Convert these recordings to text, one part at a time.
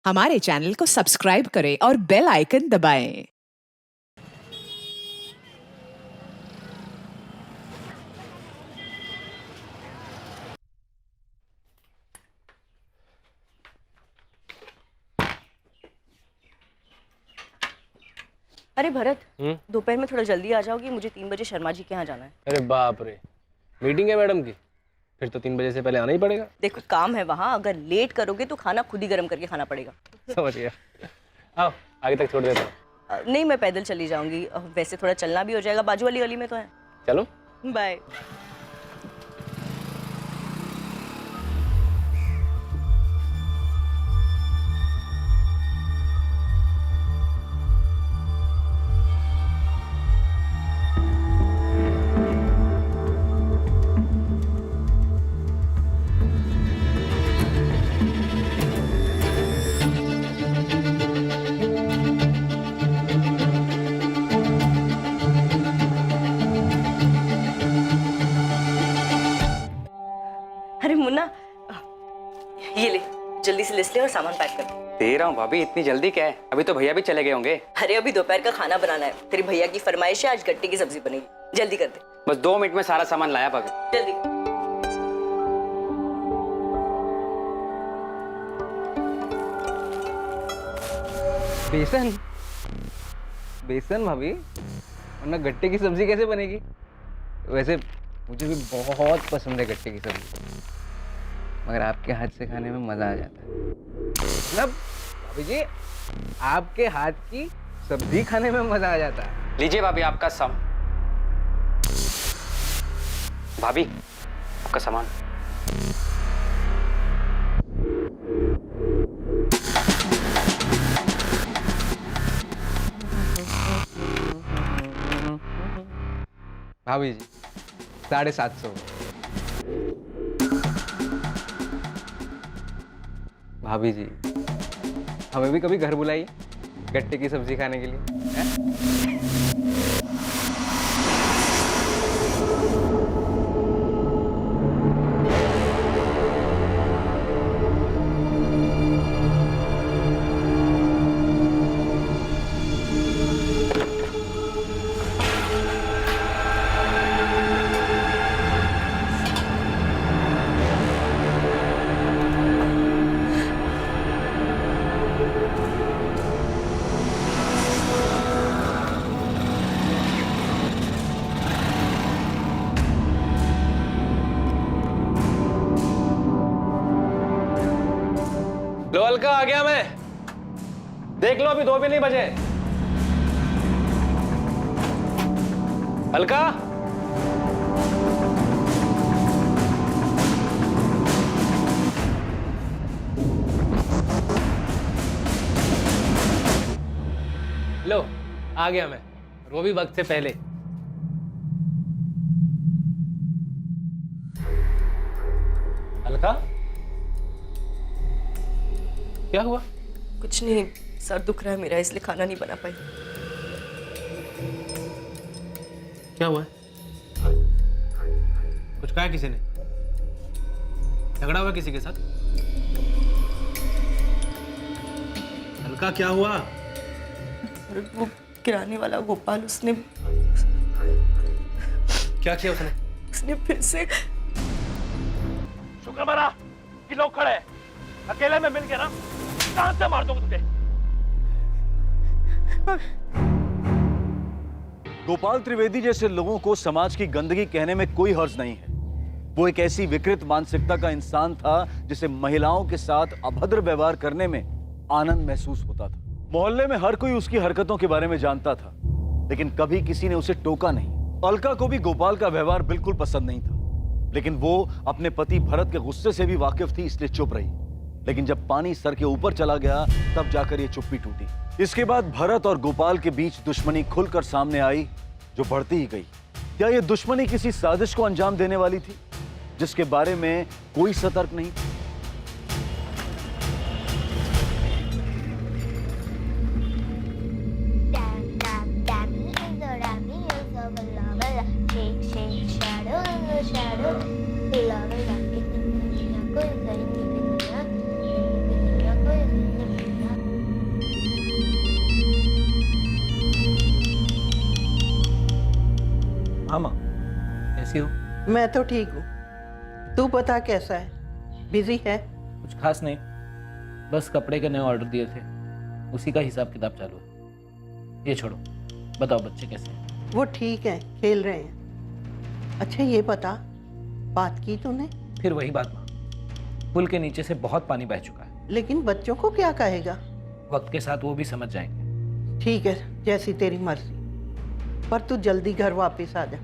हमारे चैनल को सब्सक्राइब करें और बेल आइकन दबाएं। अरे भरत, दोपहर में थोड़ा जल्दी आ जाओगी, मुझे 3 बजे शर्मा जी के यहाँ जाना है। अरे बाप रे, मीटिंग है मैडम की? फिर तो 3 बजे से पहले आना ही पड़ेगा। देखो काम है वहाँ, अगर लेट करोगे तो खाना खुद ही गर्म करके खाना पड़ेगा। समझ गया। आओ आगे तक छोड़ देता हूँ। नहीं, मैं पैदल चली जाऊंगी, वैसे थोड़ा चलना भी हो जाएगा, बाजू वाली गली में तो है। चलो बाय। अरे मुन्ना, ये ले, जल्दी से लिस्ट ले और सामान पैक कर। दे रहा हूँ भाभी, इतनी जल्दी क्या है? अभी तो भैया भी चले गए होंगे। अरे अभी दोपहर का खाना बनाना है, तेरे भैया की फरमाइश है, आज गट्टे की सब्जी बनेगी, जल्दी कर दे। बस 2 मिनट में सारा सामान लाया भाभी। जल्दी। बेसन बेसन भाभी, वरना गट्टे की सब्जी कैसे बनेगी? वैसे मुझे भी बहुत पसंद है गट्टे की सब्जी, मगर आपके हाथ से खाने में मजा आ जाता है। मतलब भाभी जी, आपके हाथ की सब्जी खाने में मजा आ जाता है। लीजिए भाभी आपका भाभी आपका सामान। भाभी जी 750। भाभी जी, हमें भी कभी घर बुलाइए गट्टे की सब्जी खाने के लिए, हैं? लो अलका, आ गया मैं। देख लो, अभी 2 भी नहीं बजे। अलका, लो आ गया मैं, और वो भी वक्त से पहले। अलका, क्या हुआ? कुछ नहीं, सर दुख रहा है मेरा, इसलिए खाना नहीं बना पाई। क्या हुआ है? कुछ कहा किसी ने? झगड़ा हुआ किसी के साथ? हल्का, क्या हुआ? और वो किराने वाला गोपाल, उसने क्या किया उसने? उसने फिर से। शुक्र मना कि लोग खड़े हैं, अकेले में मिल के ना जान से मार दूंगा तुझे। गोपाल त्रिवेदी जैसे लोगों को समाज की गंदगी कहने में कोई हर्ज नहीं है। वो एक ऐसी विकृत मानसिकता का इंसान था जिसे महिलाओं के साथ अभद्र व्यवहार करने में आनंद महसूस होता था। मोहल्ले में हर कोई उसकी हरकतों के बारे में जानता था, लेकिन कभी किसी ने उसे टोका नहीं। अलका को भी गोपाल का व्यवहार बिल्कुल पसंद नहीं था, लेकिन वो अपने पति भरत के गुस्से से भी वाकिफ थी, इसलिए चुप रही। लेकिन जब पानी सर के ऊपर चला गया, तब जाकर ये चुप्पी टूटी। इसके बाद भरत और गोपाल के बीच दुश्मनी खुलकर सामने आई, जो बढ़ती ही गई। क्या ये दुश्मनी किसी साजिश को अंजाम देने वाली थी, जिसके बारे में कोई सतर्क नहीं था? मैं तो ठीक हूँ। तू बता कैसा है? बिजी है? कुछ खास नहीं, बस कपड़े के नए ऑर्डर दिए थे, उसी का हिसाब किताब चालू है। ये छोड़ो, बताओ बच्चे कैसे हैं? वो ठीक है, खेल रहे हैं। अच्छा ये बता, बात की तूने? फिर वही बात माँ, पुल के नीचे से बहुत पानी बह चुका है। लेकिन बच्चों को क्या कहेगा? वक्त के साथ वो भी समझ जाएंगे। ठीक है, जैसी तेरी मर्जी, पर तू जल्दी घर वापस आ जा।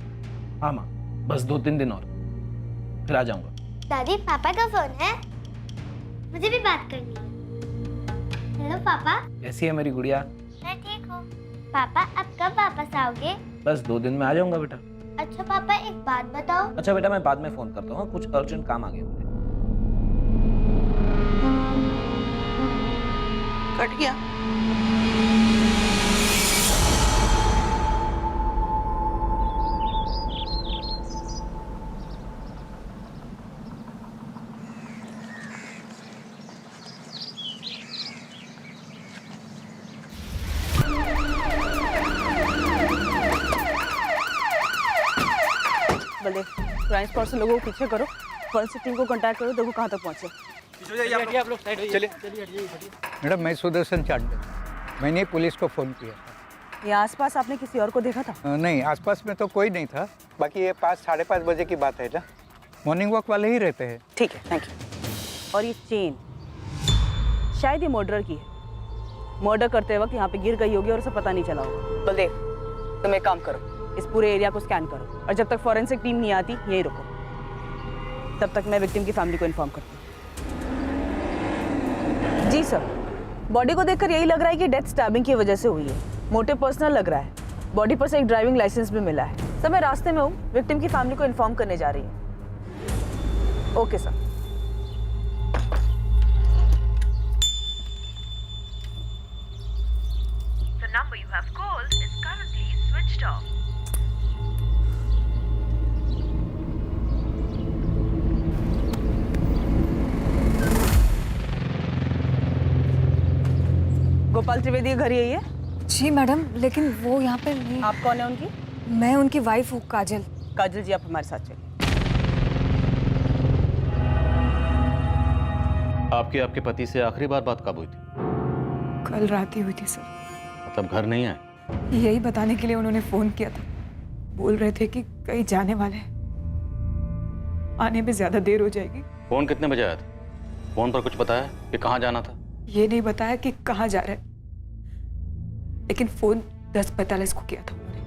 हाँ माँ, बस 2-3 दिन और, फिर आ जाऊंगा। दादी, पापा का फोन है, मुझे भी बात करनी है। हेलो पापा। कैसी है मेरी गुड़िया? मैं ठीक हूँ। पापा अब कब वापस आओगे? बस 2 दिन में आ जाऊंगा बेटा। अच्छा पापा, एक बात बताओ। अच्छा बेटा, मैं बाद में फोन करता हूँ, कुछ अर्जेंट काम आ गया मुझे। कट गया। बलदेव, क्राइम स्पॉट से लोगों को पीछे करो, फॉरेंसिक टीम को कांटेक्ट करो, देखो कहाँ तक पहुँचे। मैडम, मैं सुदर्शन चांडे, मैंने पुलिस को फ़ोन किया था। यहाँ आसपास आपने किसी और को देखा था? नहीं, आसपास में तो कोई नहीं था। बाकी ये 5-5:30 बजे की बात है ना, मॉर्निंग वॉक वाले ही रहते हैं। ठीक है, थैंक यू। और ये चेन शायद ये मर्डर की है। मर्डर करते वक्त यहाँ पे गिर गई होगी और उसे पता नहीं चला होगा। बलदेव, तुम एक काम करो, इस पूरे एरिया को स्कैन करो और जब तक फॉरेंसिक टीम नहीं आती यही रुको। तब तक मैं विक्टिम की फैमिली को इन्फॉर्म करती हूँ। जी सर, बॉडी को देखकर यही लग रहा है कि डेथ स्टैबिंग की वजह से हुई है। मोटिव पर्सनल लग रहा है। बॉडी पर से एक ड्राइविंग लाइसेंस भी मिला है। सर मैं रास्ते में हूँ, विक्टिम की फैमिली को इन्फॉर्म करने जा रही हूँ। Okay sir. The number you have called is currently switched off. Gopal Trivedi का घर यही है? जी मैडम, लेकिन वो यहाँ पे नहीं। आप कौन है उनकी? मैं उनकी वाइफ हूँ, काजल। काजल जी, आप हमारे साथ चलिए। आपके पति से आखिरी बार बात कब हुई थी? कल रात ही हुई थी सर। मतलब घर नहीं आए? यही बताने के लिए उन्होंने फोन किया था। बोल रहे थे कि कहीं जाने वाले हैं, आने में ज्यादा देर हो जाएगी। फोन कितने बजे आया था? फोन पर कुछ बताया कि कहाँ जाना था? ये नहीं बताया कि कहाँ जा रहे, लेकिन फोन 10:45 को किया था उन्होंने।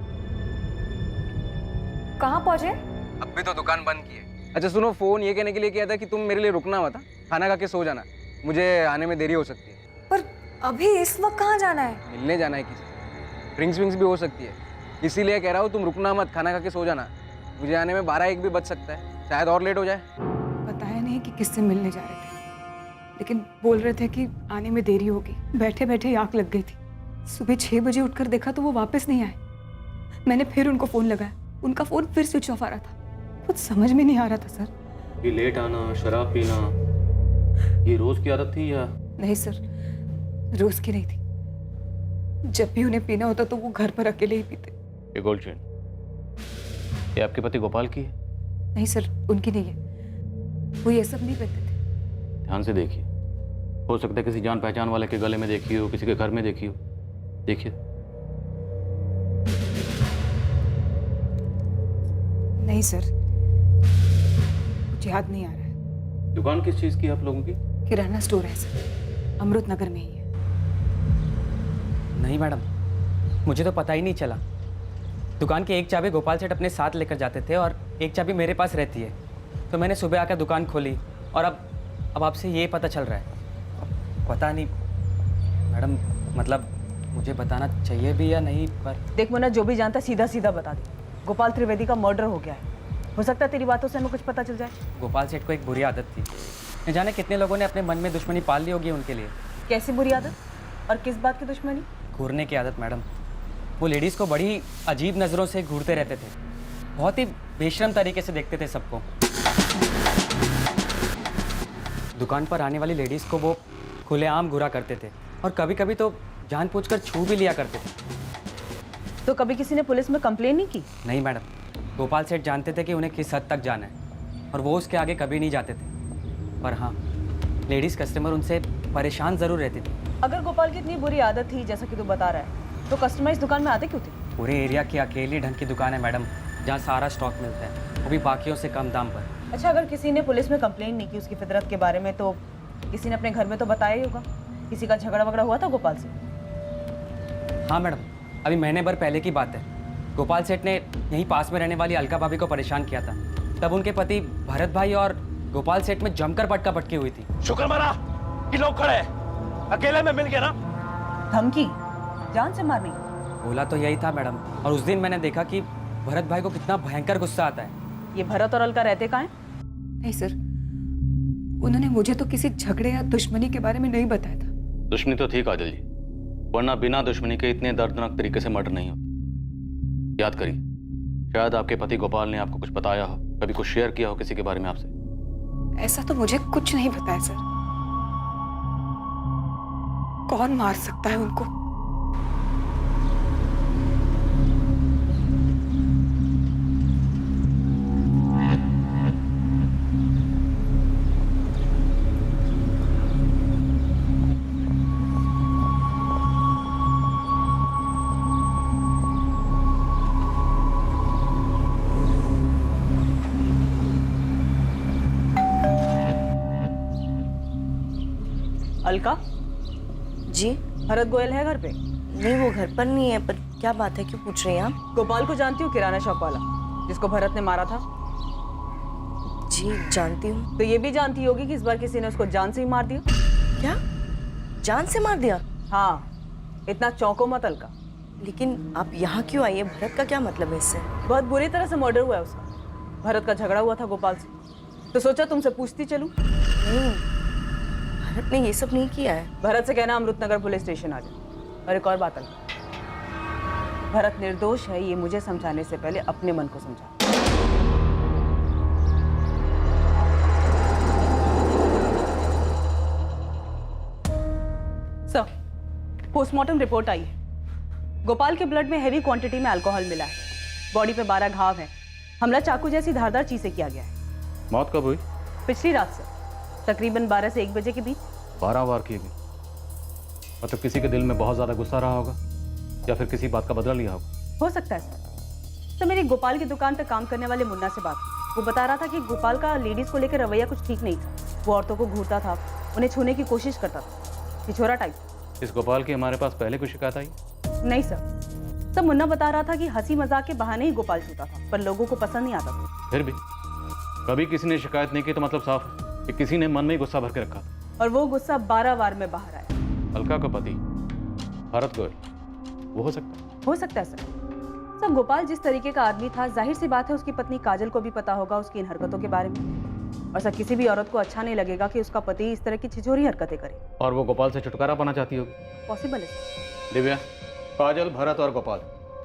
कहाँ पहुंचे? अब भी तो दुकान बंद की है। अच्छा सुनो, फोन ये कहने के लिए किया था कि तुम मेरे लिए रुकना मत, खाना खा के सो जाना, मुझे आने में देरी हो सकती है। पर अभी इस वक्त कहाँ जाना है? मिलने जाना है किसी से, ड्रिंक्स विंक्स भी हो सकती है, इसीलिए कह रहा हूँ तुम रुकना मत, खाना खा के सो जाना। मुझे आने में 12-1 भी बज सकता है, शायद और लेट हो जाए। बताया नहीं कि किससे मिलने जा रहे थे, लेकिन बोल रहे थे कि आने में देरी होगी। बैठे बैठे आँख लग गई थी। सुबह 6 बजे उठकर देखा तो वो वापस नहीं आए। मैंने फिर उनको फ़ोन लगाया, उनका फ़ोन फिर स्विच ऑफ आ रहा था। कुछ समझ में नहीं आ रहा था सर। ये लेट आना, शराब पीना, ये रोज की आदत थी या? नहीं सर, रोज की नहीं थी। जब भी उन्हें पीना होता तो वो घर पर अकेले ही पीते। ये गोल्ड चेन, ये आपके पति गोपाल की है? नहीं सर, उनकी नहीं है। वो ये सब नहीं पहनते थे। ध्यान से देखिए, हो सकता है किसी जान पहचान वाले के गले में देखी हो, किसी के घर में देखी हो। देखिए। नहीं सर, मुझे याद नहीं आ रहा है। दुकान किस चीज की है आप लोगों की? किराना स्टोर है सर, अमृत नगर में ही है। नहीं मैडम, मुझे तो पता ही नहीं चला। दुकान की एक चाबी गोपाल सेठ अपने साथ लेकर जाते थे और एक चाबी मेरे पास रहती है। तो मैंने सुबह आकर दुकान खोली और अब आपसे ये पता चल रहा है। पता नहीं मैडम, मतलब मुझे बताना चाहिए भी या नहीं, पर देख मुन्ना, जो भी जानता सीधा सीधा बता दे। गोपाल त्रिवेदी का मर्डर हो गया है। हो सकता है तेरी बातों से हमें कुछ पता चल जाए। गोपाल सेठ को एक बुरी आदत थी, न जाने कितने लोगों ने अपने मन में दुश्मनी पाल ली होगी उनके लिए। कैसी बुरी आदत और किस बात की दुश्मनी? घूरने की आदत मैडम। वो लेडीज़ को बड़ी अजीब नज़रों से घूरते रहते थे, बहुत ही बेशर्म तरीके से देखते थे सबको। दुकान पर आने वाली लेडीज़ को वो खुलेआम घूरा करते थे और कभी कभी तो जानबूझकर छू भी लिया करते थे। तो कभी किसी ने पुलिस में कंप्लेन नहीं की? नहीं मैडम, गोपाल सेठ जानते थे कि उन्हें किस हद तक जाना है और वो उसके आगे कभी नहीं जाते थे। पर हाँ, लेडीज़ कस्टमर उनसे परेशान ज़रूर रहती थी। अगर गोपाल की इतनी बुरी आदत थी जैसा कि तू बता रहा है, तो कस्टमर इस दुकान में आते क्यों थे? पूरे एरिया की अकेली ढंग की दुकान है मैडम, जहाँ सारा स्टॉक मिलता है, वो भी बाकियों से कम दाम पर। अच्छा, अगर किसी ने पुलिस में कंप्लेंट नहीं की उसकी फितरत के बारे में, तो किसी ने अपने घर में तो बताया ही होगा। किसी का झगड़ा वगड़ा हुआ था गोपाल से? हाँ मैडम, अभी महीने भर पहले की बात है। गोपाल सेठ ने यहीं पास में रहने वाली अलका भाभी को परेशान किया था। तब उनके पति भरत भाई और गोपाल सेठ में जमकर पटका पटकी हुई थी। शुक्र मना कि लोग खड़े हैं। अकेले में मिल गया ना। धमकी? जान से मारनी? बोला तो यही था मैडम। और उस दिन मैंने देखा कि भरत भाई को कितना भयंकर गुस्सा आता है। ये भरत और अलका रहते कहाँ हैं? नहीं सर, उन्होंने मुझे तो किसी झगड़े या दुश्मनी के बारे में नहीं बताया था। दुश्मनी तो थी काजल जी, वरना बिना दुश्मनी के इतने दर्दनाक तरीके से मर्डर नहीं होता। याद करिए, शायद आपके पति गोपाल ने आपको कुछ बताया हो, कभी कुछ शेयर किया हो किसी के बारे में आपसे। ऐसा तो मुझे कुछ नहीं पता है सर। कौन मार सकता है उनको? अलका जी? भरत गोयल है घर पे? नहीं, वो घर पर नहीं है। पर क्या बात है, क्यों पूछ रही हैं आप? गोपाल को जानती हो, किराना शॉप वाला जिसको भरत ने मारा था? जी जानती हूँ। तो ये भी जानती होगी कि इस बार किसी ने उसको जान से ही मार दिया। क्या? जान से मार दिया? हाँ, इतना चौंको मत अलका। लेकिन आप यहाँ क्यों आई है? भरत का क्या मतलब है इससे? बहुत बुरी तरह से मर्डर हुआ है उसका। भरत का झगड़ा हुआ था गोपाल से, तो सोचा तुमसे पूछती चलूं। नहीं, भरत ने ये सब नहीं किया है। भरत से कहना अमृतनगर पुलिस स्टेशन आ जाए। और एक और बात अलका, भरत निर्दोष है ये मुझे समझाने से पहले अपने मन को समझा। सर, पोस्टमार्टम रिपोर्ट आई है। गोपाल के ब्लड में हैवी क्वांटिटी में अल्कोहल मिला है। बॉडी पे 12 घाव हैं। हमला चाकू जैसी धारदार चीज से किया गया है। मौत कब हुई? पिछली रात सर, तकरीबन 12 से 1 बजे के बीच। 12 वार की गई। मतलब किसी के दिल में बहुत ज्यादा गुस्सा रहा होगा या फिर किसी बात का बदला लिया होगा। हो सकता है सर। तो मेरी गोपाल की दुकान पर काम करने वाले मुन्ना से बात हुई। वो बता रहा था कि गोपाल का लेडीज को लेकर रवैया कुछ ठीक नहीं था। वो औरतों को घूरता था, उन्हें छूने की कोशिश करता था। छिछोरा टाइप। इस गोपाल की हमारे पास पहले कोई शिकायत आई? नहीं सर, मुन्ना बता रहा था कि हंसी मजाक के बहाने ही गोपाल छूता था, पर लोगों को पसंद नहीं आता था। फिर भी कभी किसी ने शिकायत नहीं की तो मतलब साफ है कि किसी ने मन में ही गुस्सा भर के रखा था। और वो गुस्सा 12 वार में बाहर आया। अलका का पति भरत गोयल, वो हो सकता है? हो सकता है सर। गोपाल जिस तरीके का आदमी था, जाहिर सी बात है उसकी पत्नी काजल को भी पता होगा उसकी इन हरकतों के बारे में। और सर, किसी भी औरत को अच्छा नहीं लगेगा कि उसका पति इस तरह की छिछोरी हरकतें करे। और वो गोपाल से छुटकारा पाना चाहती होगी। पॉसिबल है सर। दिव्या, काजल, भरत और गोपाल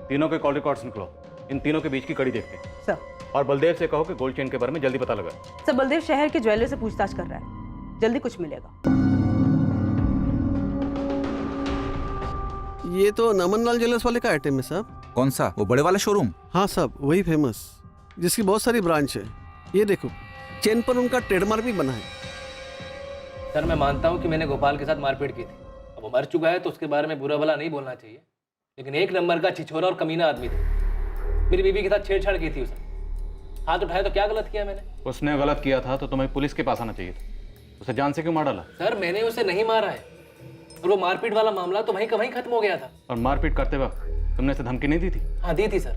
तीनों के कॉल रिकॉर्ड्स निकलो। इन तीनों के बीच की कड़ी देखते हैं सर। और बलदेव से कहो कि गोल्ड चेन के बारे में जल्दी पता लगा। सर, बलदेव शहर के ज्वेलर से पूछताछ कर रहा है, जल्दी कुछ मिलेगा। ये तो नमन ज्वेलर्स वाले का आइटम है साहब। कौन सा? वो बड़े वाला शोरूम? हाँ साहब, वही फेमस, जिसकी बहुत सारी ब्रांच है। ये देखो, चेन पर उनका ट्रेडमार्क भी बना है। सर, मैं मानता हूँ कि मैंने गोपाल के साथ मारपीट की थी। अब वो मर चुका है तो उसके बारे में बुरा भला नहीं बोलना चाहिए, लेकिन एक नंबर का छिछोरा और कमीना आदमी था। मेरी बीवी के साथ छेड़छाड़ की थी उसने। हाथ उठाया तो क्या गलत किया मैंने? उसने गलत किया था तो तुम्हें पुलिस के पास आना चाहिए था। उसे जान से क्यों मार डाला? सर, मैंने उसे नहीं मारा है, और वो मारपीट वाला मामला तो वहीं का वहीं खत्म हो गया था। और मारपीट करते वक्त तुमने उसे धमकी नहीं दी थी? हाँ दी थी सर,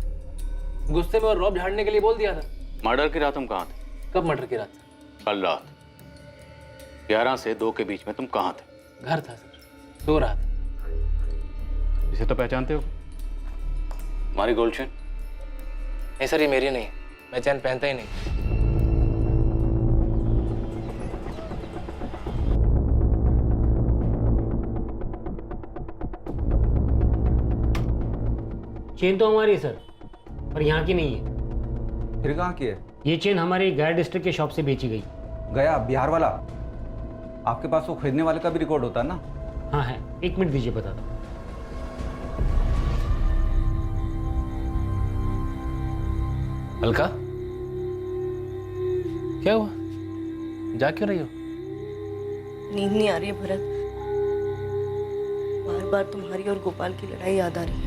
गुस्से में और रौब झाड़ने के लिए बोल दिया था। मर्डर की रात तुम कहाँ थे? कब मर्डर की रात? कल रात 11 से 2 के बीच में तुम कहाँ थे? घर था सर, सो रहा था। इसे तो पहचानते हो? हमारी गोल्ड चेन? नहीं सर, ये मेरी नहीं, मैं चैन पहनता ही नहीं। चेन तो हमारी है सर, पर यहाँ की नहीं है। फिर कहाँ की है? ये चेन हमारी गया डिस्ट्रिक्ट के शॉप से बेची गई। गया? बिहार वाला? आपके पास वो खरीदने वाले का भी रिकॉर्ड होता है ना? हाँ है, 1 मिनट दीजिए, बता दो। अलका, क्या हुआ? जाग क्यों रही हो? नींद नहीं आ रही है भरत। बार बार तुम्हारी और गोपाल की लड़ाई याद आ रही है।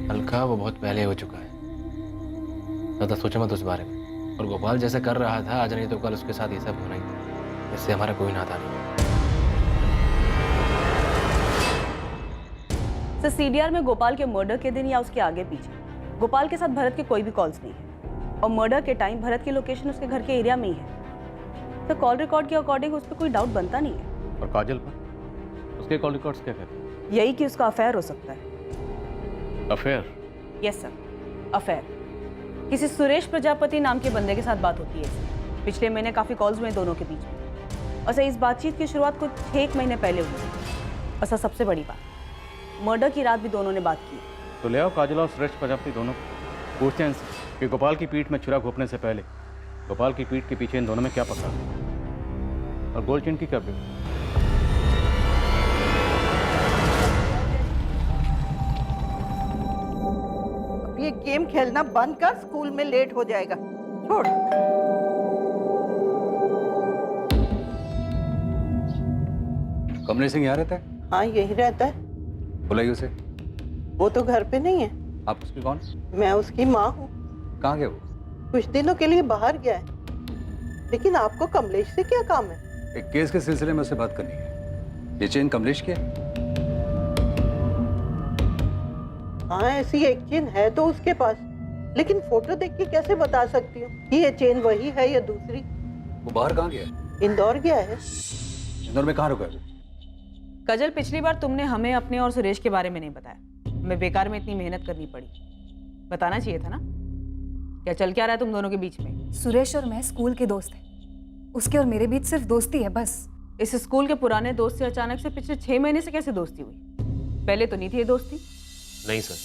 अलका, वो बहुत पहले हो चुका है, ज्यादा सोचो मत उस बारे में। और गोपाल जैसे कर रहा था आज नहीं तो कल उसके साथ ये सब होना ही था। इससे हमारा कोई नाता नहीं। सर, सीडीआर में गोपाल के मर्डर के दिन या उसके आगे पीछे गोपाल के साथ भरत के कोई भी कॉल्स नहीं है, और मर्डर के टाइम भरत की लोकेशन उसके घर के एरिया में ही है। तो कॉल रिकॉर्ड के अकॉर्डिंग उस पर कोई डाउट बनता नहीं है। और काजल पर उसके कॉल रिकॉर्ड्स क्या कहते हैं? यही कि उसका अफेयर हो सकता है। अफेयर? Yes sir, affair. किसी सुरेश प्रजापति नाम के बंदे के साथ बात होती है इसकी। पिछले महीने काफी कॉल्स हुए दोनों के बीच में, और सर इस बातचीत की शुरुआत कुछ 6 महीने पहले हुई थी। और सर सबसे बड़ी बात, मर्डर की रात भी दोनों ने बात की। तो ले आओ काजल और सुरेश प्रजापति दोनों को। पूछते हैं इनसे कि गोपाल की पीठ में छुरा घोंपने से पहले गोपाल की पीठ के पीछे इन दोनों में क्या पकड़ा, और गोल्ड चेन की क्या बिक? ये गेम खेलना बंद कर, स्कूल में लेट हो जाएगा। छोड़। कमलेश सिंह यहाँ रहता है? हाँ, यही रहता है। बुलाइए उसे। वो तो घर पे नहीं है। आप उसकी कौन? मैं उसकी माँ हूँ। कहाँ गया वो? कुछ दिनों के लिए बाहर गया है। लेकिन आपको कमलेश से क्या काम है? एक केस के सिलसिले में उससे बात करनी है। ये चेन कमलेश की है? हाँ, ऐसी एक चेन है तो उसके पास, लेकिन फोटो देख के कैसे बता सकती हूँ कि ये चेन वही है या दूसरी? वो बाहर कहाँ गया? इंदौर गया है। इंदौर में कहाँ रुका है? कजल, पिछली बार तुमने हमें अपने और सुरेश के बारे में नहीं बताया। हमें बेकार में इतनी मेहनत करनी पड़ी। बताना चाहिए था ना। क्या चल क्या रहा है तुम दोनों के बीच में? सुरेश और मैं स्कूल के दोस्त हैं। उसके और मेरे बीच सिर्फ दोस्ती है, बस। इस स्कूल के पुराने दोस्त से अचानक से पिछले 6 महीने से कैसे दोस्ती हुई? पहले तो नहीं थी ये दोस्ती। नहीं सर,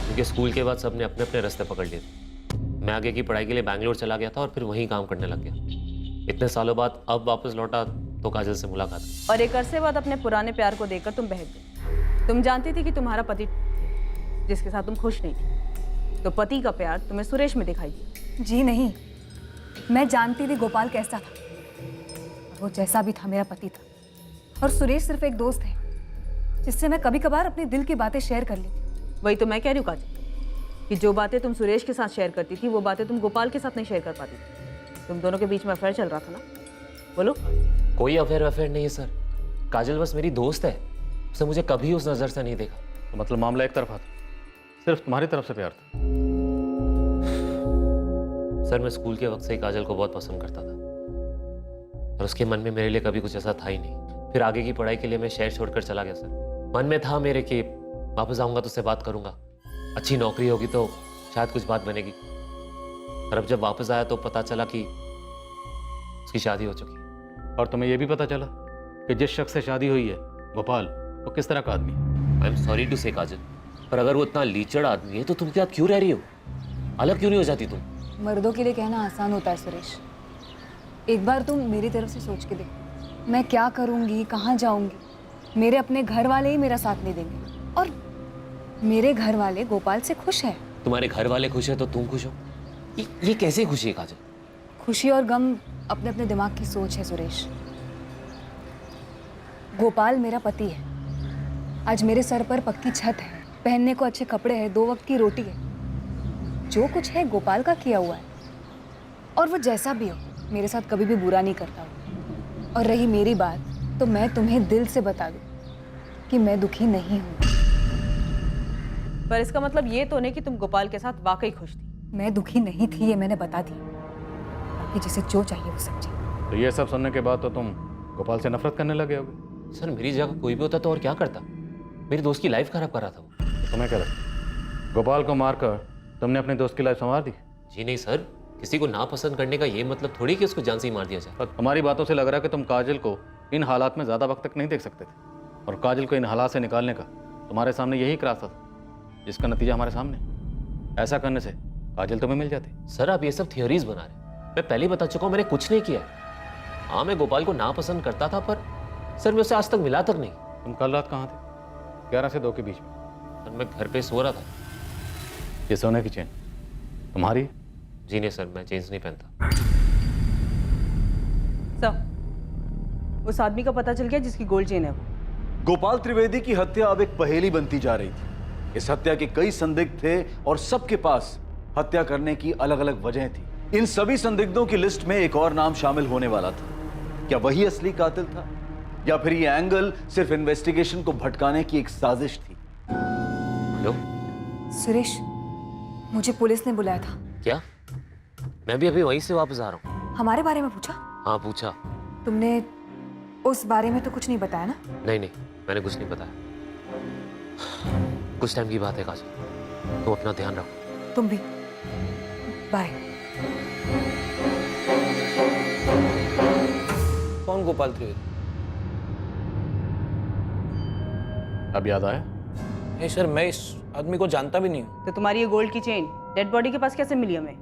क्योंकि स्कूल के बाद सबने अपने अपने रास्ते पकड़ लिए थे। मैं आगे की पढ़ाई के लिए बैंगलोर चला गया था और फिर वहीं काम करने लग गया। इतने सालों बाद अब वापस लौटा तो काजल से मुलाकात हुई। और एक अरसे बाद अपने पुराने प्यार को देखकर तुम बहक गई। तुम जानती थी कि तुम्हारा पति जिसके साथ तुम खुश नहीं थी, तो पति का प्यार तुम्हें सुरेश में दिखाई दिया। जी नहीं, मैं जानती थी गोपाल कैसा था। वो जैसा भी था मेरा पति था, और सुरेश सिर्फ एक दोस्त है जिससे मैं कभी कभार अपने दिल की बातें शेयर कर लेती। वही तो मैं कह रही हूँ काजल, कि जो बातें तुम सुरेश के साथ शेयर करती थी वो बातें तुम गोपाल के साथ नहीं शेयर कर पाती थी। तुम दोनों के बीच में अफेयर चल रहा था ना? बोलो। कोई अफेयर नहीं है सर। काजल बस मेरी दोस्त है। उसने मुझे कभी उस नजर से नहीं देखा। तो मतलब मामला एक तरफा था, सिर्फ तुम्हारी तरफ से प्यार था? सर, मैं स्कूल के वक्त से ही काजल को बहुत पसंद करता था, और उसके मन में मेरे लिए कभी कुछ ऐसा था ही नहीं। फिर आगे की पढ़ाई के लिए मैं शहर छोड़कर चला गया सर। मन में था मेरे कि वापस आऊंगा तो उससे बात करूंगा, अच्छी नौकरी होगी तो शायद कुछ बात बनेगी। और अब जब वापस आया तो पता चला कि उसकी शादी हो चुकी। और तुम्हें यह भी पता चला कि जिस शख्स से शादी हुई है गोपाल, वो किस तरह का आदमी है? आई एम सॉरी टू से काजल, पर अगर वो इतना लीचड़ आदमी है तो तुम क्या क्यों रह रही हो? अलग क्यों नहीं हो जाती तुम? मर्दों के लिए कहना आसान होता है सुरेश। एक बार तुम मेरी तरफ से सोच के देखो, मैं क्या करूंगी, कहाँ जाऊंगी। मेरे अपने घर वाले ही मेरा साथ नहीं देंगे, और मेरे घर वाले गोपाल से खुश है। तुम्हारे घर वाले खुश है तो तुम खुश हो? ये कैसे खुशी है काजल? खुशी और गम अपने अपने दिमाग की सोच है सुरेश। गोपाल मेरा पति है। आज मेरे सर पर पक्की छत है, पहनने को अच्छे कपड़े हैं, 2 वक्त की रोटी है। जो कुछ है गोपाल का किया हुआ है, और वो जैसा भी हो मेरे साथ कभी भी बुरा नहीं करता वो। और रही मेरी बात, तो मैं तुम्हें दिल से बता दूं कि मैं दुखी नहीं हूँ। पर इसका मतलब ये तो नहीं कि तुम गोपाल के साथ वाकई खुश थी। मैं दुखी नहीं थी, ये मैंने बता दी। बाकी जिसे जो चाहिए वो समझे। तो ये सब सुनने के बाद तो तुम गोपाल से नफरत करने लगे होगे? सर, मेरी जगह कोई भी होता तो और क्या करता? मेरे दोस्त की लाइफ खराब कर रहा था वो। तुम्हें क्या लगता, गोपाल को मारकर तुमने अपने दोस्त की लाइफ संवार दी? जी नहीं सर, किसी को नापसंद करने का ये मतलब थोड़ी कि उसको जान से ही मार दिया जाए। हमारी बातों से लग रहा है कि तुम काजल को इन हालात में ज़्यादा वक्त तक नहीं देख सकते थे, और काजल को इन हालात से निकालने का तुम्हारे सामने यही एक रास्ता था, जिसका नतीजा हमारे सामने। ऐसा करने से काजल तुम्हें मिल जाती। सर, आप ये सब थियोरीज बना रहे। मैं पहले बता चुका हूँ, मैंने कुछ नहीं किया। हाँ, मैं गोपाल को नापसंद करता था, पर सर मैं उससे आज तक मिला तक नहीं। तुम कल रात कहाँ थे? 11 से 2 के बीच में। सर, मैं घर पे सो रहा था। ये सोने की चेन तुम्हारी? जी नहीं सर, मैं चेन्स नहीं पहनता। सर, उस आदमी का पता चल गया जिसकी गोल्ड चेन है वो। गोपाल त्रिवेदी की हत्या अब एक पहेली बनती जा रही थी। इस हत्या के कई संदिग्ध थे और सबके पास हत्या करने की अलग अलग वजह थी। इन सभी संदिग्धों की लिस्ट में एक और नाम शामिल होने वाला था। क्या वही असली कातिल था या फिर ये एंगल सिर्फ इन्वेस्टिगेशन को भटकाने की एक साजिश थी? हेलो सुरेश, मुझे पुलिस ने बुलाया था। क्या? मैं भी अभी वहीं से वापस आ रहा हूँ। हमारे बारे में पूछा? हाँ पूछा। तुमने उस बारे में तो कुछ नहीं बताया ना? नहीं नहीं, मैंने कुछ नहीं बताया। कुछ टाइम की बात है काजल, तुम अपना ध्यान रखो। तुम भी। बाय। कौन गोपाल त्रिवेदी? अब याद आया? नहीं सर, मैं इस आदमी को जानता भी नहीं हूँ। तो तुम्हारी ये गोल्ड की चेन डेड बॉडी के पास कैसे मिली हमें?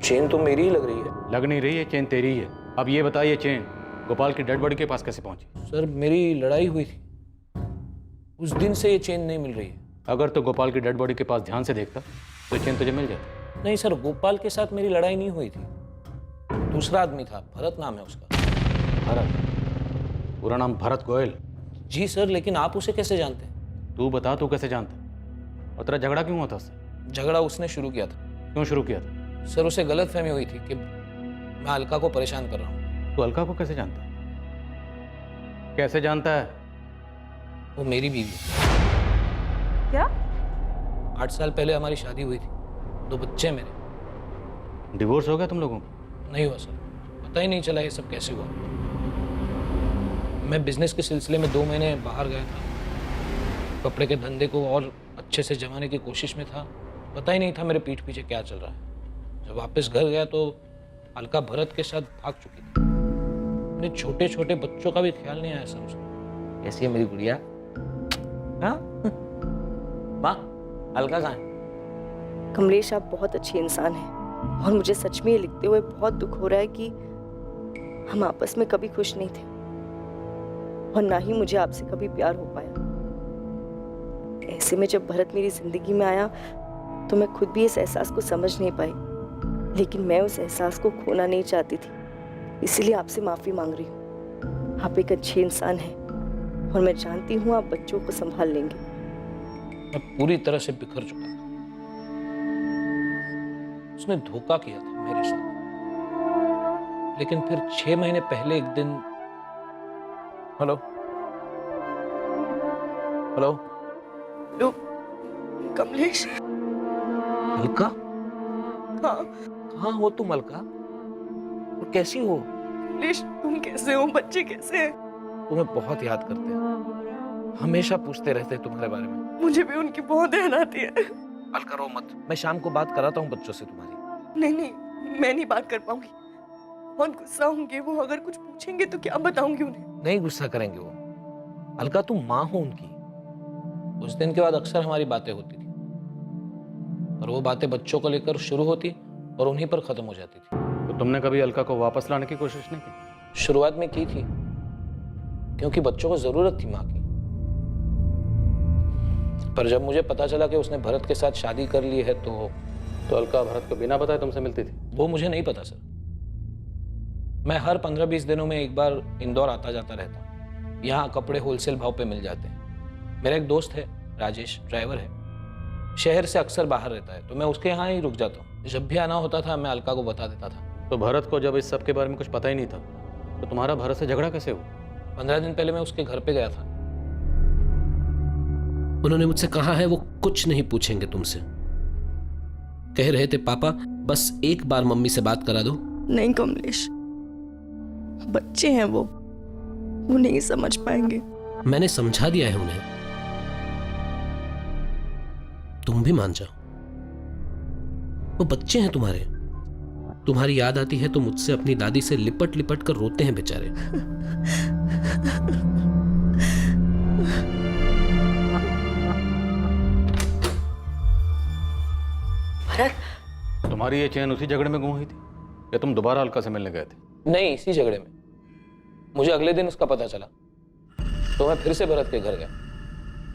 चेन तो मेरी ही लग रही है। लग नहीं रही है, चेन तेरी ही है। अब ये बताइए, चेन गोपाल की डेड बॉडी के पास कैसे पहुंची? सर मेरी लड़ाई हुई थी, उस दिन से ये चेन नहीं मिल रही है। अगर तो गोपाल की डेड बॉडी के पास ध्यान से देखता तो चेन तुझे मिल जाती। नहीं सर, गोपाल के साथ मेरी लड़ाई नहीं हुई थी। दूसरा आदमी था, भरत नाम है उसका। भरत? पूरा नाम भरत गोयल? जी सर, लेकिन आप उसे कैसे जानते हैं? तू बता, तू कैसे जानता? और तेरा झगड़ा क्यों हुआ था उससे? झगड़ा उसने शुरू किया था। क्यों शुरू किया था? सर उसे गलतफहमी हुई थी कि मैं अलका को परेशान कर रहा हूँ। तू अलका को कैसे जानता है? कैसे जानता है? वो मेरी बीवी है। क्या? 8 साल पहले हमारी शादी हुई थी, 2 बच्चे हैं मेरे। डिवोर्स हो गया तुम लोगों को? नहीं हुआ सर, पता ही नहीं चला ये सब कैसे हुआ। मैं बिजनेस के सिलसिले में 2 महीने बाहर गया था, कपड़े के धंधे को और अच्छे से जमाने की कोशिश में था। पता ही नहीं था मेरे पीठ पीछे क्या चल रहा है। जब वापस घर गया तो अलका भरत के साथ भाग चुकी थी। अपने छोटे छोटे बच्चों का भी ख्याल नहीं आया सर उसको। कैसी है मेरी गुड़िया? हाँ माँ, अलका कहाँ है? कमलेश, आप बहुत अच्छे इंसान हैं और मुझे सच में ये लिखते हुए बहुत दुख हो रहा है कि हम आपस में कभी खुश नहीं थे और ना ही मुझे आपसे कभी प्यार हो पाया। ऐसे में जब भरत मेरी जिंदगी में आया तो मैं खुद भी इस एहसास को समझ नहीं पाई, लेकिन मैं उस एहसास को खोना नहीं चाहती थी, इसलिए आपसे माफी मांग रही हूँ। आप एक अच्छे इंसान हैं और मैं जानती हूँ आप बच्चों को संभाल लेंगे। मैं पूरी तरह से बिखर चुका था। उसने धोखा किया था मेरे साथ, लेकिन फिर 6 महीने पहले एक दिन। Hello hello hello Kamlesh. Alka? हाँ। कहाँ हो तुम अलका? और कैसी हो? कमलेश, तुम कैसे हो? बच्चे कैसे हैं? तुम्हें बहुत याद करते हैं, हमेशा पूछते रहते हैं तुम्हारे बारे में। मुझे भी उनकी बहुत याद आती है। अलका रो मत, मैं शाम को बात कराता हूँ बच्चों से तुम्हारी। नहीं नहीं, मैं नहीं बात कर पाऊंगी। बहुत गुस्सा होंगे वो, अगर कुछ पूछेंगे तो क्या बताऊंगी उन्हें? नहीं गुस्सा करेंगे वो। अलका तुम माँ हो उनकी। उस दिन के बाद अक्सर हमारी बातें होती थी, और वो बातें बच्चों को लेकर शुरू होती और उन्हीं पर खत्म हो जाती थी। तो तुमने कभी अलका को वापस लाने की कोशिश नहीं की? शुरुआत में की थी, क्योंकि बच्चों को जरूरत थी माँ की। पर जब मुझे पता चला कि उसने भरत के साथ शादी कर ली है तो अलका भरत को बिना बताए तुमसे मिलती थी? वो मुझे नहीं पता सर। मैं हर 15-20 दिनों में एक बार इंदौर आता जाता रहता। यहाँ कपड़े होलसेल भाव पे मिल जाते हैं। मेरा एक दोस्त है राजेश, ड्राइवर है, शहर से अक्सर बाहर रहता है, तो मैं उसके यहाँ ही रुक जाता हूँ। जब भी आना होता था मैं अलका को बता देता था। तो भरत को जब इस सब के बारे में कुछ पता ही नहीं था तो तुम्हारा भरत से झगड़ा कैसे हुआ? 15 दिन पहले मैं उसके घर पे गया था। उन्होंने मुझसे कहा है वो कुछ नहीं पूछेंगे तुमसे। कह रहे थे पापा बस एक बार मम्मी से बात करा दो। नहीं कमलेश, बच्चे हैं वो नहीं समझ पाएंगे। मैंने समझा दिया है उन्हें, तुम भी मान जाओ। वो बच्चे हैं तुम्हारे। तुम्हारी याद आती है तो मुझसे अपनी दादी से लिपट लिपट कर रोते हैं बेचारे। भरत, तुम्हारी ये चेन उसी झगड़े में गुम हुई थी या तुम दोबारा अलका से मिलने गए थे? नहीं, इसी झगड़े में। मुझे अगले दिन उसका पता चला तो मैं फिर से भरत के घर गया।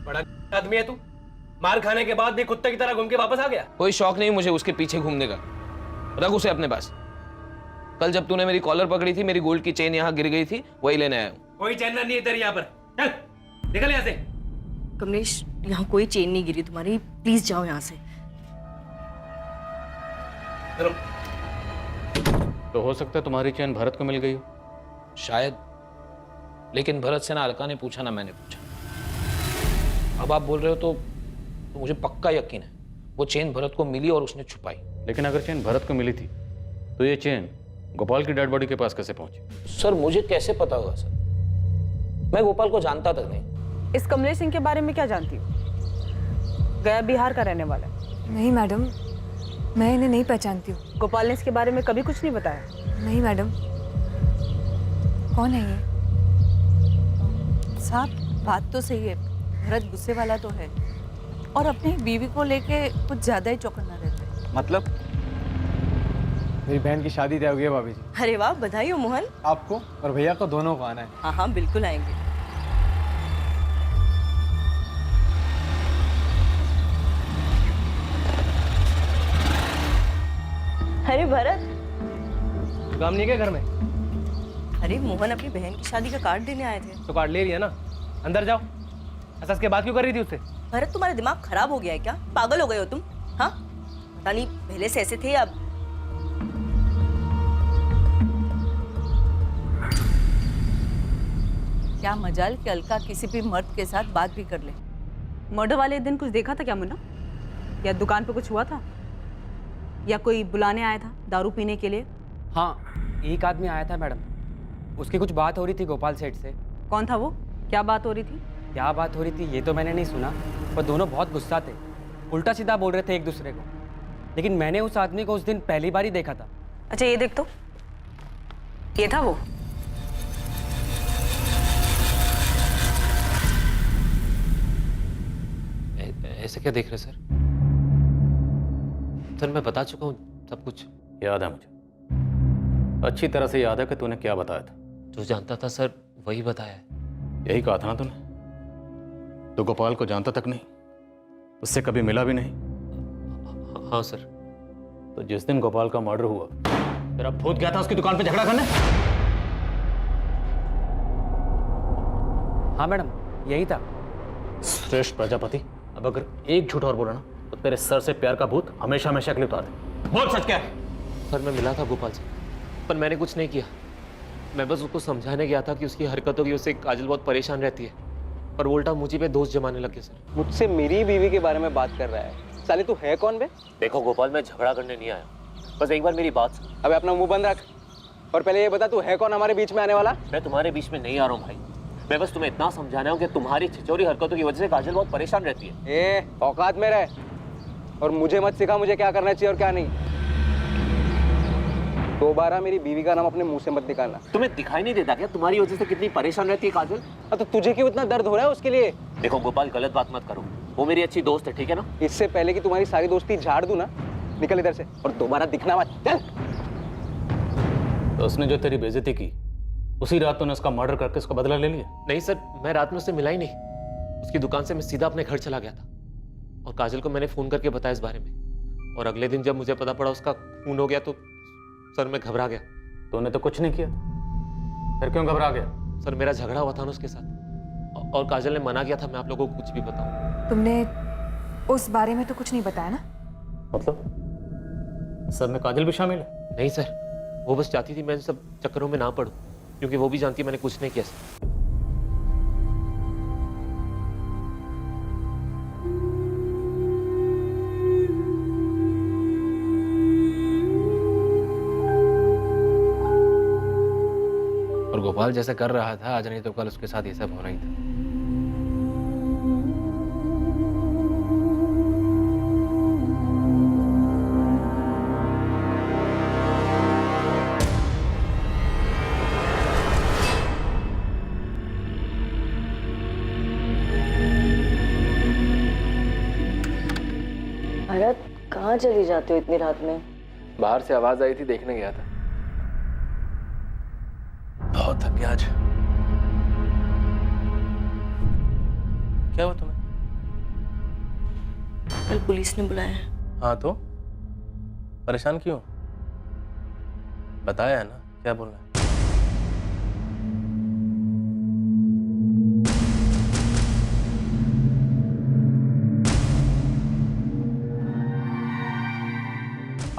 बड़ा आदमी है तू, मार खाने के बाद भी कुत्ते की तरह घूम के वापस आ गया। कोई शौक नहीं मुझे उसके पीछे घूमने का, रख उसे अपने पास। कल जब तूने मेरी कॉलर पकड़ी थी, मेरी गोल्ड की चेन यहाँ गिर गई थी, वही लेने आया हूँ। कोई चैन नहीं है तेरी यहाँ पर, चल निकल यहाँ से। कमलेश, यहाँ कोई चेन नहीं गिरी तुम्हारी, प्लीज जाओ यहाँ से। चलो। तो हो सकता है तुम्हारी चेन भरत को मिल गई हो। शायद, लेकिन भरत से ना अलका ने पूछा ना मैंने पूछा। अब आप बोल रहे हो तो मुझे पक्का यकीन है वो चेन भरत को मिली और उसने छुपाई। लेकिन अगर चेन भरत को मिली थी तो ये चेन गोपाल की डेड बॉडी के पास कैसे पहुंची? सर मुझे कैसे पता होगा सर, मैं गोपाल को जानता तक नहीं। इस कमलेश सिंह के बारे में क्या जानती हो? गया बिहार का रहने वाला है। नहीं मैडम, मैं इन्हें नहीं पहचानती हूँ। गोपाल ने इसके बारे में कभी कुछ नहीं बताया? नहीं मैडम। कौन है ये? साहब बात तो सही है, भरत गुस्से वाला तो है और अपनी बीवी को लेके कुछ ज्यादा ही चौकन्ना रहता है। मतलब? मेरी बहन की शादी तय हो गई है भाभी जी। अरे वाह, बधाई हो मोहन। आपको और भैया को दोनों को आना है। हाँ हाँ बिल्कुल आएंगे। अरे भरत, काम नहीं क्या घर में? अरे मोहन अपनी बहन की शादी का कार्ड देने आए थे। तो कार्ड ले लिया ना, अंदर जाओ। ऐसा इसके बाद क्यों कर रही थी उससे? भरत, तुम्हारा दिमाग खराब हो गया है क्या? पागल हो गए हो तुम? हाँ, पता नहीं पहले से ऐसे थे अब। क्या मजाल कि अलका किसी भी मर्द के साथ बात भी कर ले। मर्डर वाले दिन कुछ देखा था क्या मुन्ना? या दुकान पे कुछ हुआ था? या कोई बुलाने आया था दारू पीने के लिए? हाँ, एक आदमी आया था मैडम, उसकी कुछ बात हो रही थी गोपाल सेठ से। कौन था वो? क्या बात हो रही थी? क्या बात हो रही थी ये तो मैंने नहीं सुना, पर दोनों बहुत गुस्सा थे, उल्टा सीधा बोल रहे थे एक दूसरे को। लेकिन मैंने उस आदमी को उस दिन पहली बार ही देखा था। अच्छा ये देख तो, ये था वो? ऐसे क्या देख रहे सर? सर मैं बता चुका हूँ सब कुछ। याद है मुझे, अच्छी तरह से याद है कि तूने क्या बताया था। जो जानता था सर वही बताया है। यही कहा था ना तूने? तो गोपाल को जानता तक नहीं, उससे कभी मिला भी नहीं। हाँ सर। तो जिस दिन गोपाल का मर्डर हुआ तेरा भूत गया था उसकी दुकान पे झगड़ा करने? हाँ मैडम, यही था। श्रेष्ठ प्रजापति, अब अगर एक झूठ और बोला ना तो तेरे सर से प्यार का भूत हमेशा हमेशा के लिए उतार दे। बोल सच क्या है? सर मैं मिला था गोपाल से, पर मैंने कुछ नहीं किया। मैं बस उसको समझाने गया था कि उसकी हरकतों की वजह से काजल बहुत परेशान रहती है, पर वो उल्टा मुझे पे दोष जमाने लग गया सर। मुझसे मेरी बीवी के बारे में बात कर रहा है। साले तू है कौन बे? देखो गोपाल, मैं झगड़ा करने नहीं आया, बस एक बार मेरी बात सुन। अबे अपना मुंह बंद रख और पहले ये बता तू है कौन हमारे बीच में आने वाला? मैं तुम्हारे बीच में नहीं आ रहा हूँ भाई, मैं बस तुम्हें इतना समझाना हूँ कि तुम्हारी छिचोरी हरकतों की वजह से काजल बहुत परेशान रहती है। ए, औकात में रह और मुझे मत सिखा मुझे क्या करना चाहिए और क्या नहीं। दोबारा मेरी बीवी का नाम अपने मुंह से मत निकालना। तुम्हें दिखाई नहीं देता क्या तुम्हारी वजह से कितनी परेशान रहती है काजल? तो तुझे क्यों इतना दर्द हो रहा है उसके लिए? देखो गोपाल, गलत बात मत करो, वो मेरी अच्छी दोस्त है, ठीक है ना? इससे पहले कि तुम्हारी सारी दोस्ती झाड़ दूं ना, निकल इधर से और दोबारा दिखना मत। चल। तो उसने जो तेरी बेइज्जती की उसी रात तूने उसका मर्डर करके उसका बदला ले लिया? नहीं सर, मैं रात में उससे मिला ही नहीं। उसकी दुकान से मैं सीधा अपने घर चला गया था और काजल को मैंने फोन करके बताया इस बारे में, और अगले दिन जब मुझे पता पड़ा उसका खून हो गया तो सर मैं घबरा गया। तूने तो कुछ नहीं किया, फिर क्यों घबरा गया? सर मेरा झगड़ा हुआ था ना उसके साथ, और काजल ने मना किया था मैं आप लोगों को कुछ भी बताऊं। तुमने उस बारे में तो कुछ नहीं बताया ना? मतलब सब में काजल भी शामिल है? नहीं सर, वो बस चाहती थी मैं इन सब चक्करों में ना पड़ूं, क्योंकि वो भी जानती मैंने कुछ नहीं किया सर। और गोपाल जैसे कर रहा था आज नहीं तो कल उसके साथ ये सब हो रही था। भरत, कहाँ चली जाते हो इतनी रात में? बाहर से आवाज आई थी, देखने गया था। बहुत थक गया आज। क्या हुआ तुम्हें? कल पुलिस ने बुलाया है। हाँ तो परेशान क्यों? बताया है ना क्या बोलना है।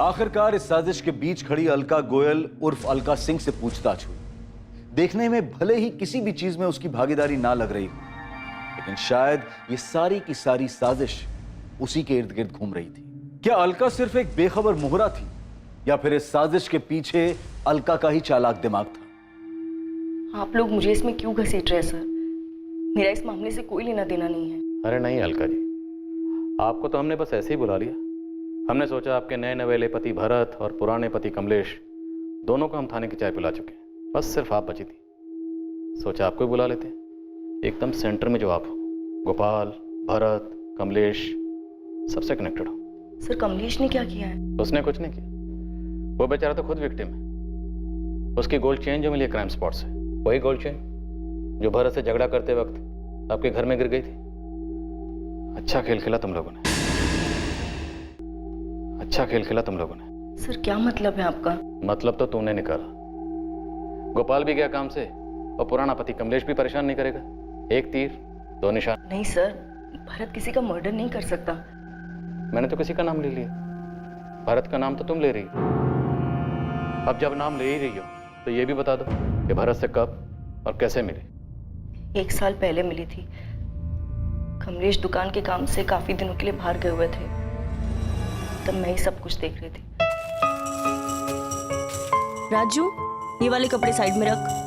आखिरकार इस साजिश के बीच खड़ी अलका गोयल उर्फ अलका सिंह से पूछताछ हुई। देखने में भले ही किसी भी चीज में उसकी भागीदारी ना लग रही हो, लेकिन शायद ये सारी की सारी साजिश उसी के इर्द गिर्द घूम रही थी। क्या अलका सिर्फ एक बेखबर मोहरा थी, या फिर इस साजिश के पीछे अलका का ही चालाक दिमाग था? आप लोग मुझे इसमें क्यों घसीट रहे हैं सर? मेरा इस मामले से कोई लेना देना नहीं है। अरे नहीं अलका जी, आपको तो हमने बस ऐसे ही बुला लिया। हमने सोचा आपके नए नवेले पति भरत और पुराने पति कमलेश दोनों को हम थाने की चाय पिला चुके हैं, बस सिर्फ आप बची थी। सोचा आपको ही बुला लेते, एकदम सेंटर में जो आप हो, गोपाल, भरत, कमलेश सबसे कनेक्टेड हो। सर कमलेश ने क्या किया है? उसने कुछ नहीं किया, वो बेचारा तो खुद विक्टिम है। उसकी गोल्ड चेन जो मिली है क्राइम स्पॉट से, वही गोल्ड चेन जो भरत से झगड़ा करते वक्त आपके घर में गिर गई थी। अच्छा खेल खेला तुम लोगों ने, अच्छा खेल खेला तुम लोगों ने। सर क्या मतलब है आपका? मतलब तो तूने निकाला। गोपाल भी गया काम से और पुराना पति कमलेश भी परेशान नहीं करेगा। एक तीर दो निशान। नहीं सर, भरत किसी का मर्डर नहीं कर सकता। मैंने तो किसी का नाम ले लिया, भरत का नाम तो तुम ले रही हो। अब जब नाम ले ही रही हो तो ये भी बता दो कि भरत से कब और कैसे मिली। 1 साल पहले मिली थी। कमलेश दुकान के काम से काफी दिनों के लिए बाहर गए हुए थे, तब मैं ही सब कुछ देख रही थी। राजू, ये वाले कपड़े साइड में रख।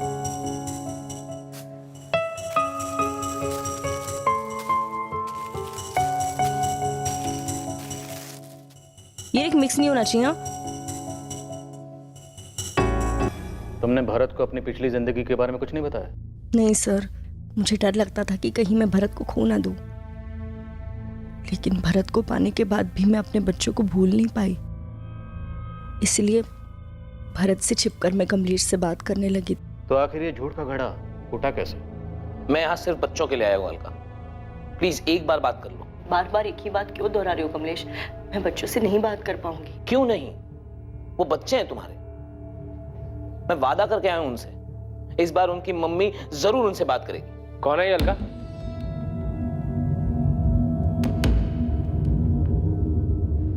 ये एक मिक्स नहीं होना चाहिए। हाँ? तुमने भरत को अपनी पिछली जिंदगी के बारे में कुछ नहीं बताया? नहीं सर, मुझे डर लगता था कि कहीं मैं भरत को खो ना दूं। लेकिन भरत को पाने के बाद भी मैं अपने बच्चों को भूल नहीं पाई। इसलिए भरत से छिपकर मैं कमलेश से बात करने लगी। तो आखिर ये झूठ का घड़ा फूटा कैसे? मैं यहाँ सिर्फ बच्चों के लिए आया हूँ अलका, प्लीज एक बार बात कर लो। बार बार एक ही बात क्यों दोहरा रहे हो कमलेश? मैं बच्चों से नहीं बात कर पाऊंगी। क्यों नहीं? वो बच्चे हैं तुम्हारे। मैं वादा करके आया हूं उनसे, इस बार उनकी मम्मी जरूर उनसे बात करेगी। कौन है ये अलका?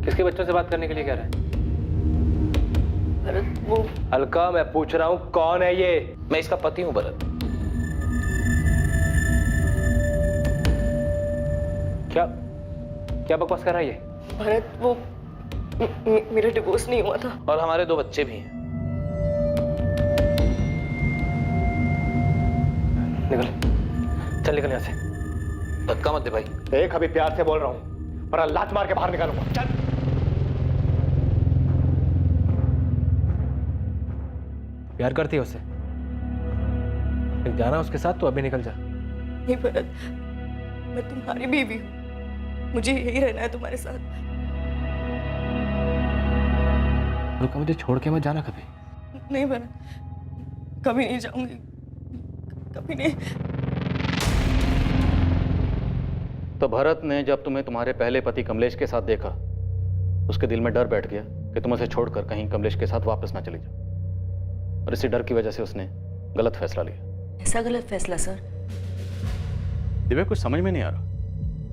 किसके बच्चों से बात करने के लिए कह रहे हैं? भरत वो। अलका मैं पूछ रहा हूं कौन है ये? मैं इसका पति हूं भरत। क्या क्या बकवास कर रहा है ये? भरत वो मेरा डिवोर्स नहीं हुआ था। और हमारे 2 बच्चे भी हैं। निकल, चल निकल यहाँ से। धक्का मत दे भाई। देख अभी प्यार से बोल रहा हूँ, पर लात मार के बाहर निकालूंगा। चल। प्यार करती है उससे? फिर जाना उसके साथ, तो अभी निकल जा। नहीं भरत, मैं तुम्हारी बीवी हूँ, मुझे यही रहना है तुम्हारे साथ। रुका, मुझे छोड़ के मत जाना कभी। नहीं भरत, कभी नहीं जाऊंगी, कभी नहीं। तो भरत ने जब तुम्हें तुम्हारे पहले पति कमलेश के साथ देखा, उसके दिल में डर बैठ गया कि तुम उसे छोड़कर कहीं कमलेश के साथ वापस ना चली जाओ, और इसी डर की वजह से उसने गलत फैसला लिया। ऐसा गलत फैसला सर? दिव्या कुछ समझ में नहीं आ रहा।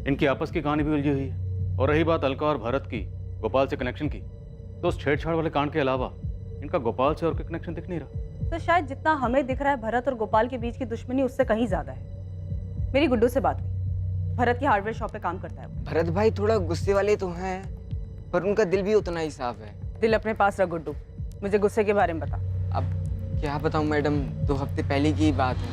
इनकी आपस की कहानी भी उलझी हुई है, और रही बात अलका और भरत की गोपाल से कनेक्शन की, तो उस छेड़छाड़ वाले कांड के अलावा इनका गोपाल से और कोई कनेक्शन दिख नहीं रहा। तो शायद जितना हमें दिख रहा है भरत और गोपाल के बीच की दुश्मनी उससे कहीं ज्यादा है। मेरी गुड्डू से बात हुई, भरत की हार्डवेयर शॉप पे काम करता है। भरत भाई थोड़ा गुस्से वाले तो हैं, पर उनका दिल भी उतना ही साफ है। दिल अपने पास रख गुड्डू, मुझे गुस्से के बारे में बता। अब क्या बताऊं मैडम, 2 हफ्ते पहले की बात है।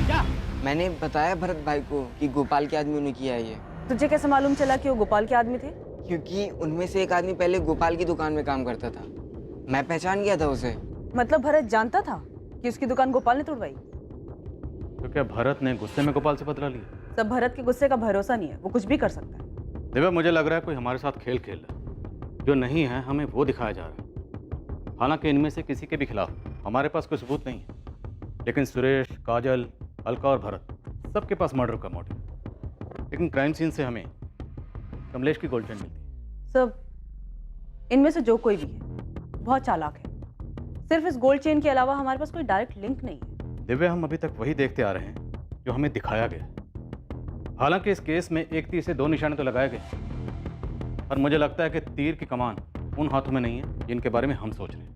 क्या? मैंने बताया भरत भाई को कि गोपाल के आदमियों ने किया है ये। तुझे कैसे मालूम चला कि वो गोपाल के आदमी थे? क्योंकि उनमें से एक आदमी पहले गोपाल की दुकान में काम करता था, मैं पहचान गया था उसे। मतलब भरत जानता था कि उसकी दुकान गोपाल ने तोड़वाई? तो क्या भरत ने गुस्से में गोपाल से बदला लिया? सब भरत के गुस्से का भरोसा नहीं है, वो कुछ भी कर सकता है। दिव्या मुझे लग रहा है कोई हमारे साथ खेल खेल रहा है, जो नहीं है हमें वो दिखाया जा रहा है। हालांकि इनमें से किसी के भी खिलाफ हमारे पास कोई सबूत नहीं है, लेकिन सुरेश, काजल, अलका और भरत सबके पास मर्डर का मोटिव है। लेकिन क्राइम सीन से हमें कमलेश की गोल्ड चेन मिलती है। सब इनमें से जो कोई भी है बहुत चालाक है। सिर्फ इस गोल्ड चेन के अलावा हमारे पास कोई डायरेक्ट लिंक नहीं है। दिव्या, हम अभी तक वही देखते आ रहे हैं जो हमें दिखाया गया है। हालांकि इस केस में एक तीर से दो निशाने तो लगाए गए, पर मुझे लगता है कि तीर की कमान उन हाथों में नहीं है जिनके बारे में हम सोच रहे हैं।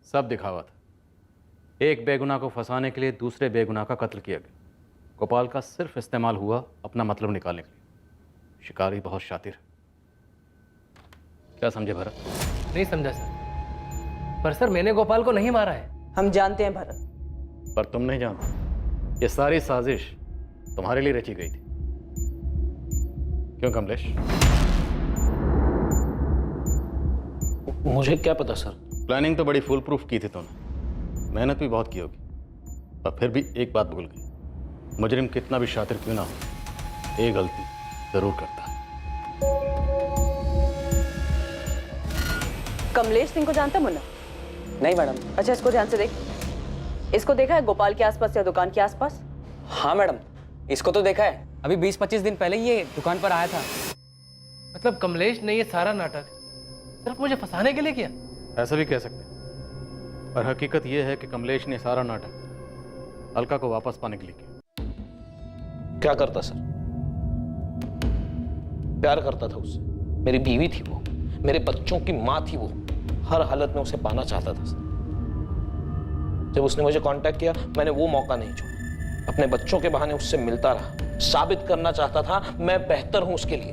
सब दिखावा था। एक बेगुनाह को फंसाने के लिए दूसरे बेगुनाह का कत्ल किया गया। गोपाल का सिर्फ इस्तेमाल हुआ अपना मतलब निकालने के लिए। शिकारी बहुत शातिर है। क्या समझे भरत? नहीं समझा सर। पर सर मैंने गोपाल को नहीं मारा है। हम जानते हैं भरत। पर तुम नहीं जानते। ये सारी साजिश तुम्हारे लिए रची गई थी। क्यों कमलेश? मुझे क्या पता सर। प्लानिंग तो बड़ी फुल प्रूफ की थी तुमने, मेहनत भी बहुत की होगी, पर फिर भी एक बात भूल गई। मुजरिम कितना भी शातिर क्यों ना हो, एक गलती जरूर करता है। कमलेश सिंह को जानता मुन्ना? नहीं मैडम। अच्छा, इसको ध्यान से देख। इसको देखा है गोपाल के आसपास या दुकान के आसपास? हाँ मैडम, इसको तो देखा है। अभी 20-25 दिन पहले ये दुकान पर आया था। मतलब कमलेश ने ये सारा नाटक सिर्फ मुझे फंसाने के लिए किया? ऐसा भी कह सकते हैं, पर हकीकत यह है कि कमलेश ने सारा नाटक अलका को वापस पाने के लिए किया। क्या करता सर? प्यार करता था उससे। मेरी बीवी थी वो, मेरे बच्चों की माँ थी वो। हर हालत में उसे पाना चाहता था सर। जब उसने मुझे कांटेक्ट किया, मैंने वो मौका नहीं छोड़ा। अपने बच्चों के बहाने उससे मिलता रहा, साबित करना चाहता था मैं बेहतर हूं उसके लिए।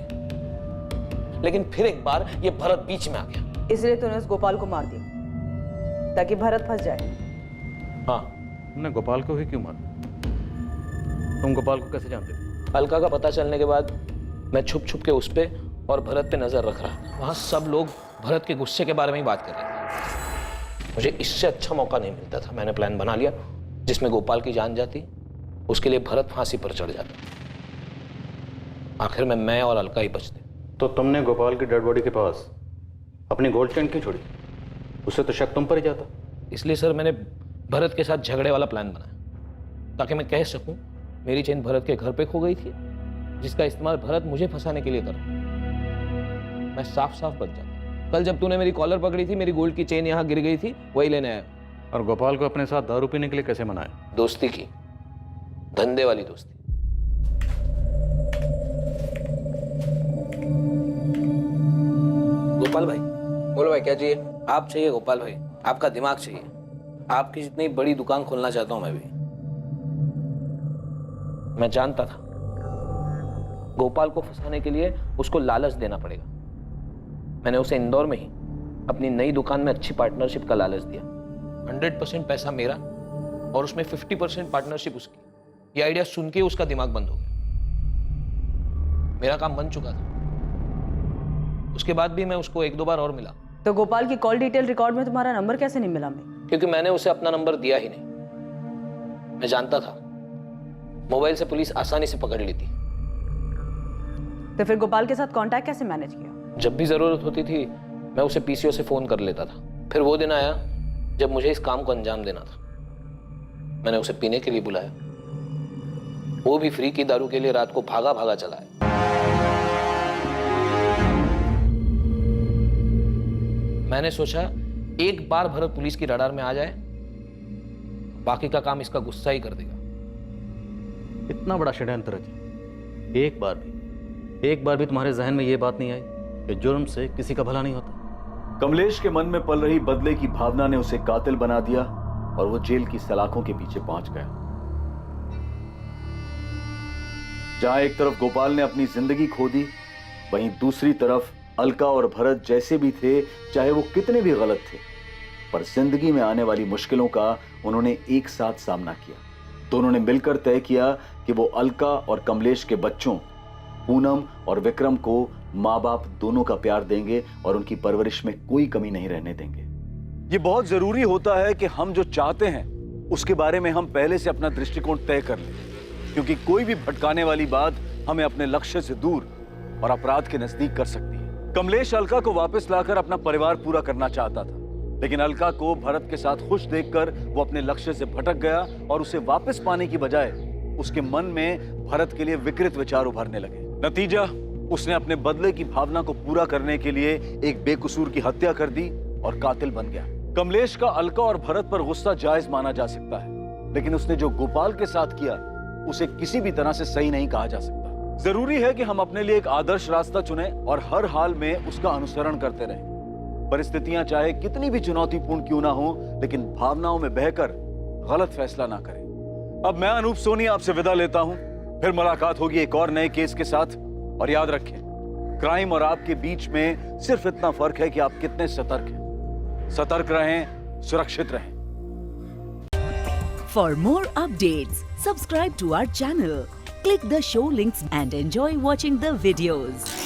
लेकिन फिर एक बार ये भरत बीच में आ गया। इसलिए तूने उस गोपाल को मार दिया ताकि भरत फंस जाए। हाँ। तुमने गोपाल को ही क्यों मारा? तुम गोपाल को कैसे जानते थे? अलका का पता चलने के बाद मैं छुप छुप के उस पे और भरत पे नजर रख रहा था। वहां सब लोग भरत के गुस्से के बारे में ही बात कर रहे थे। मुझे इससे अच्छा मौका नहीं मिलता था। मैंने प्लान बना लिया जिसमें गोपाल की जान जाती, उसके लिए भरत फांसी पर चढ़ जाता। आखिर में मैं और अलका ही बचते। तो तुमने गोपाल की डेड बॉडी के पास अपनी गोल्ड चेन क्यों छोड़ी? उससे तो शक तुम पर ही जाता। इसलिए सर मैंने भरत के साथ झगड़े वाला प्लान बनाया, ताकि मैं कह सकूं मेरी चेन भरत के घर पे खो गई थी, जिसका इस्तेमाल भरत मुझे फंसाने के लिए कर। मैं साफ साफ बच जाता। कल जब तूने मेरी कॉलर पकड़ी थी, मेरी गोल्ड की चेन यहाँ गिर गई थी, वही लेने आया। और गोपाल को अपने साथ दारू पीने के लिए कैसे मनाया? दोस्ती की, धंधे वाली दोस्ती। गोपाल भाई। बोलो भाई, क्या चाहिए? आप चाहिए गोपाल भाई, आपका दिमाग चाहिए। आपकी जितनी बड़ी दुकान खोलना चाहता हूं मैं भी। मैं जानता था गोपाल को फंसाने के लिए उसको लालच देना पड़ेगा। मैंने उसे इंदौर में ही अपनी नई दुकान में अच्छी पार्टनरशिप का लालच दिया। 100% पैसा मेरा और उसमें 50% पार्टनरशिप उसकी। ये आइडिया सुन के उसका दिमाग बंद हो गया। मेरा काम बन चुका था। उसके बाद भी मैं उसको 1-2 बार और मिला। तो गोपाल की कॉल डिटेल रिकॉर्ड में तुम्हारा नंबर कैसे नहीं मिला? मैं क्योंकि मैंने उसे अपना नंबर दिया ही नहीं। मैं जानता था मोबाइल से पुलिस आसानी से पकड़ लेती। तो फिर गोपाल के साथ कांटेक्ट कैसे मैनेज किया? जब भी जरूरत होती थी मैं उसे पीसीओ से फोन कर लेता था। फिर वो दिन आया जब मुझे इस काम को अंजाम देना था। मैंने उसे पीने के लिए बुलाया। वो भी फ्री की दारू के लिए रात को भागा भागा चला है। मैंने सोचा एक बार भरत पुलिस की रडार में आ जाए, बाकी का काम इसका गुस्सा ही कर देगा। इतना बड़ा षड्यंत्र रचा, एक बार भी तुम्हारे जहन में यह बात नहीं आई कि जुर्म से किसी का भला नहीं होता? कमलेश के मन में पल रही बदले की भावना ने उसे कातिल बना दिया और वो जेल की सलाखों के पीछे पहुंच गया। जहां एक तरफ गोपाल ने अपनी जिंदगी खो दी, वहीं दूसरी तरफ अलका और भरत जैसे भी थे, चाहे वो कितने भी गलत थे, पर जिंदगी में आने वाली मुश्किलों का उन्होंने एक साथ सामना किया। दोनों ने मिलकर तय किया कि वो अलका और कमलेश के बच्चों पूनम और विक्रम को माँ बाप दोनों का प्यार देंगे और उनकी परवरिश में कोई कमी नहीं रहने देंगे। ये बहुत जरूरी होता है कि हम जो चाहते हैं उसके बारे में हम पहले से अपना दृष्टिकोण तय कर लें, क्योंकि कोई भी भटकाने वाली बात हमें अपने लक्ष्य से दूर और अपराध के नजदीक कर सकती है। कमलेश अलका को वापस लाकर अपना परिवार पूरा करना चाहता था, लेकिन अलका को भरत के साथ खुश देखकर वो अपने लक्ष्य से भटक गया और उसे वापस पाने की बजाय उसके मन में भरत के लिए विकृत विचार उभरने लगे। नतीजा, उसने अपने बदले की भावना को पूरा करने के लिए एक बेकसूर की हत्या कर दी और कातिल बन गया। कमलेश का अलका और भरत पर गुस्सा जायज माना जा सकता है, लेकिन उसने जो गोपाल के साथ किया उसे किसी भी तरह से सही नहीं कहा जा सकता। जरूरी है कि हम अपने लिए एक आदर्श रास्ता चुनें और हर हाल में उसका अनुसरण करते रहें। परिस्थितियां चाहे कितनी भी चुनौतीपूर्ण क्यों ना हो, लेकिन भावनाओं में बहकर गलत फैसला ना करें। अब मैं अनूप सोनी आपसे विदा लेता हूं, फिर मुलाकात होगी एक और नए केस के साथ। और याद रखें, क्राइम और आपके बीच में सिर्फ इतना फर्क है कि आप कितने सतर्क हैं। सतर्क रहें, सुरक्षित रहें। For more updates, subscribe to our channel, click the show links and enjoy watching the videos.